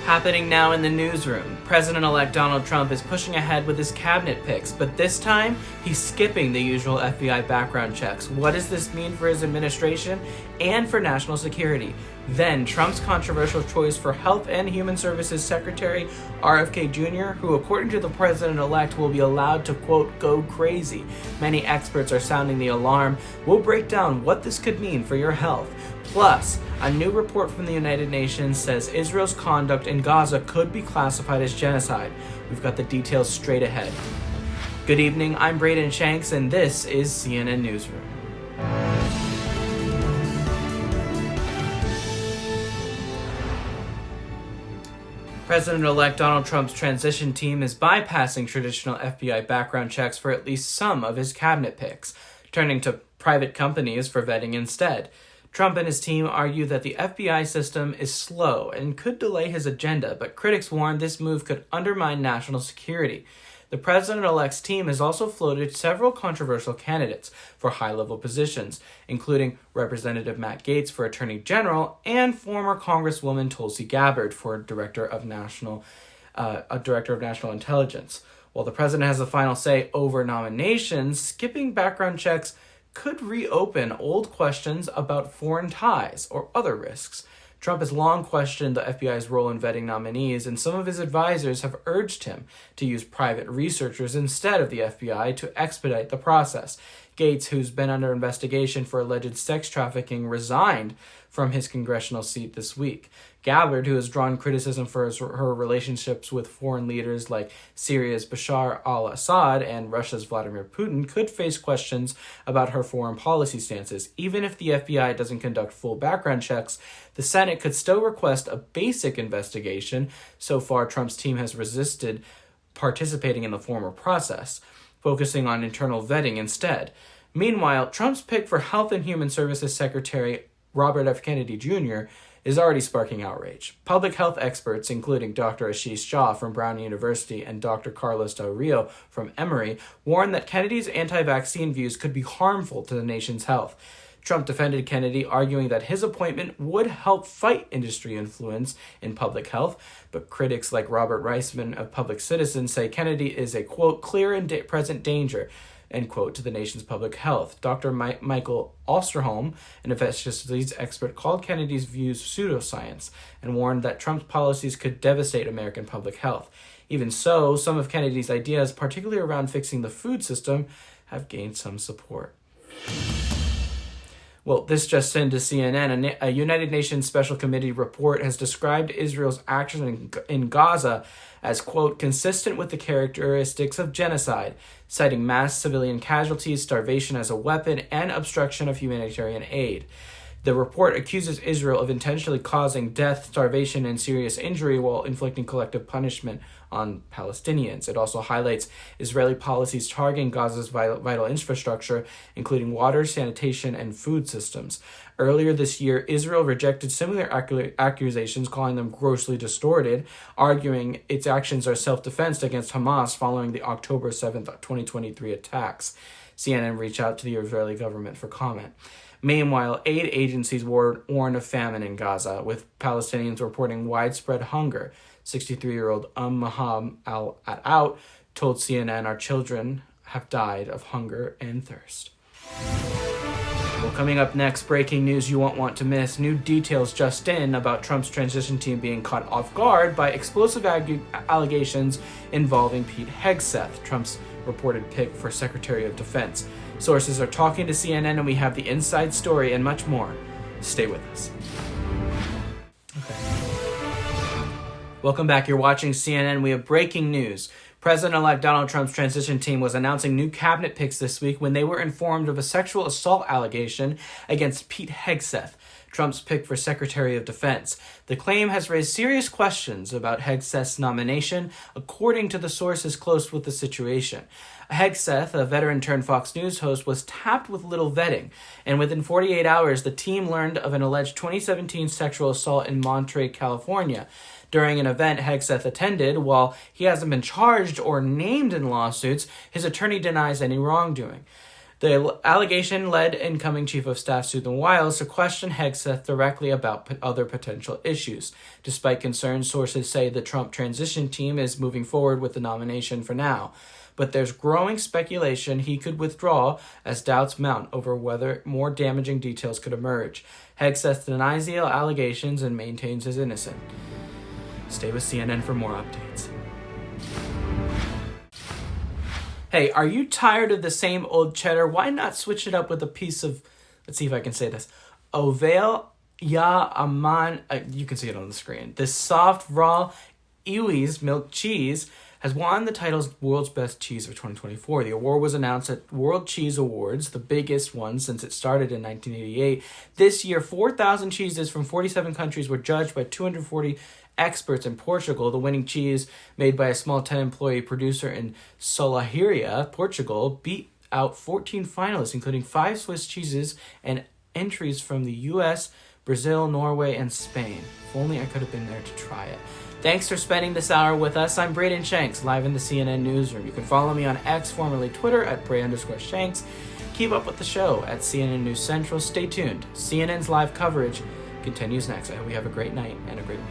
Happening now in the newsroom, President-elect Donald Trump is pushing ahead with his cabinet picks, but this time, he's skipping the usual FBI background checks. What does this mean for his administration and for national security? Then, Trump's controversial choice for Health and Human Services Secretary RFK Jr., who according to the president-elect will be allowed to, quote, go crazy. Many experts are sounding the alarm. We'll break down what this could mean for your health. Plus, a new report from the United Nations says Israel's conduct in Gaza could be classified as genocide. We've got the details straight ahead. Good evening, I'm Brayden Shanks, and this is CNN Newsroom. President-elect Donald Trump's transition team is bypassing traditional FBI background checks for at least some of his cabinet picks, turning to private companies for vetting instead. Trump and his team argue that the FBI system is slow and could delay his agenda, but critics warn this move could undermine national security. The president-elect's team has also floated several controversial candidates for high-level positions, including Representative Matt Gaetz for Attorney General and former Congresswoman Tulsi Gabbard for Director of National Intelligence. While the president has the final say over nominations, skipping background checks could reopen old questions about foreign ties or other risks. Trump has long questioned the FBI's role in vetting nominees, and some of his advisors have urged him to use private researchers instead of the FBI to expedite the process. Gaetz, who's been under investigation for alleged sex trafficking, resigned from his congressional seat this week. Gabbard, who has drawn criticism for her relationships with foreign leaders like Syria's Bashar al-Assad and Russia's Vladimir Putin, could face questions about her foreign policy stances. Even if the FBI doesn't conduct full background checks, the Senate could still request a basic investigation. So far, Trump's team has resisted participating in the formal process, focusing on internal vetting instead. Meanwhile, Trump's pick for Health and Human Services Secretary Robert F. Kennedy Jr. is already sparking outrage. Public health experts, including Dr. Ashish Jha from Brown University and Dr. Carlos Del Rio from Emory, warn that Kennedy's anti-vaccine views could be harmful to the nation's health. Trump defended Kennedy, arguing that his appointment would help fight industry influence in public health, but critics like Robert Reisman of Public Citizen say Kennedy is a, quote, clear and present danger, end quote, to the nation's public health. Dr. Michael Osterholm, an infectious disease expert, called Kennedy's views pseudoscience and warned that Trump's policies could devastate American public health. Even so, some of Kennedy's ideas, particularly around fixing the food system, have gained some support. Well, this just into CNN. A United Nations Special Committee report has described Israel's action in Gaza as, quote, consistent with the characteristics of genocide, citing mass civilian casualties, starvation as a weapon, and obstruction of humanitarian aid. The report accuses Israel of intentionally causing death, starvation, and serious injury while inflicting collective punishment on Palestinians. It also highlights Israeli policies targeting Gaza's vital infrastructure, including water, sanitation, and food systems. Earlier this year, Israel rejected similar accusations, calling them grossly distorted, arguing its actions are self-defense against Hamas following the October 7th, 2023 attacks. CNN reached out to the Israeli government for comment. Meanwhile, aid agencies warn of famine in Gaza, with Palestinians reporting widespread hunger. 63-year-old Maham al-Out told CNN, our children have died of hunger and thirst. Well, coming up next, breaking news you won't want to miss. New details just in about Trump's transition team being caught off guard by explosive allegations involving Pete Hegseth, Trump's reported pick for Secretary of Defense. Sources are talking to CNN, and we have the inside story and much more. Stay with us. Okay. Welcome back. You're watching CNN. We have breaking news. President-elect Donald Trump's transition team was announcing new cabinet picks this week when they were informed of a sexual assault allegation against Pete Hegseth, Trump's pick for Secretary of Defense. The claim has raised serious questions about Hegseth's nomination, according to the sources close with the situation. Hegseth, a veteran-turned-Fox News host, was tapped with little vetting, and within 48 hours, the team learned of an alleged 2017 sexual assault in Monterey, California. During an event Hegseth attended, while he hasn't been charged or named in lawsuits, his attorney denies any wrongdoing. The allegation led incoming Chief of Staff Susan Wiles to question Hegseth directly about other potential issues. Despite concerns, sources say the Trump transition team is moving forward with the nomination for now. But there's growing speculation he could withdraw as doubts mount over whether more damaging details could emerge. Hegseth denies the allegations and maintains his innocence. Stay with CNN for more updates. Hey, are you tired of the same old cheddar? Why not switch it up with a piece of, let's see if I can say this, Ovel Ya Aman, you can see it on the screen. This soft, raw Ewy's milk cheese has won the title's World's Best Cheese of 2024. The award was announced at World Cheese Awards, the biggest one since it started in 1988. This year, 4,000 cheeses from 47 countries were judged by 240 experts in Portugal. The winning cheese, made by a small 10-employee producer in Solahíria, Portugal, beat out 14 finalists, including 5 Swiss cheeses and entries from the US, Brazil, Norway, and Spain. If only I could have been there to try it. Thanks for spending this hour with us. I'm Brayden Shanks, live in the CNN Newsroom. You can follow me on X, formerly Twitter, at Bray_Shanks. Keep up with the show at CNN News Central. Stay tuned. CNN's live coverage continues next. I hope you have a great night and a great week.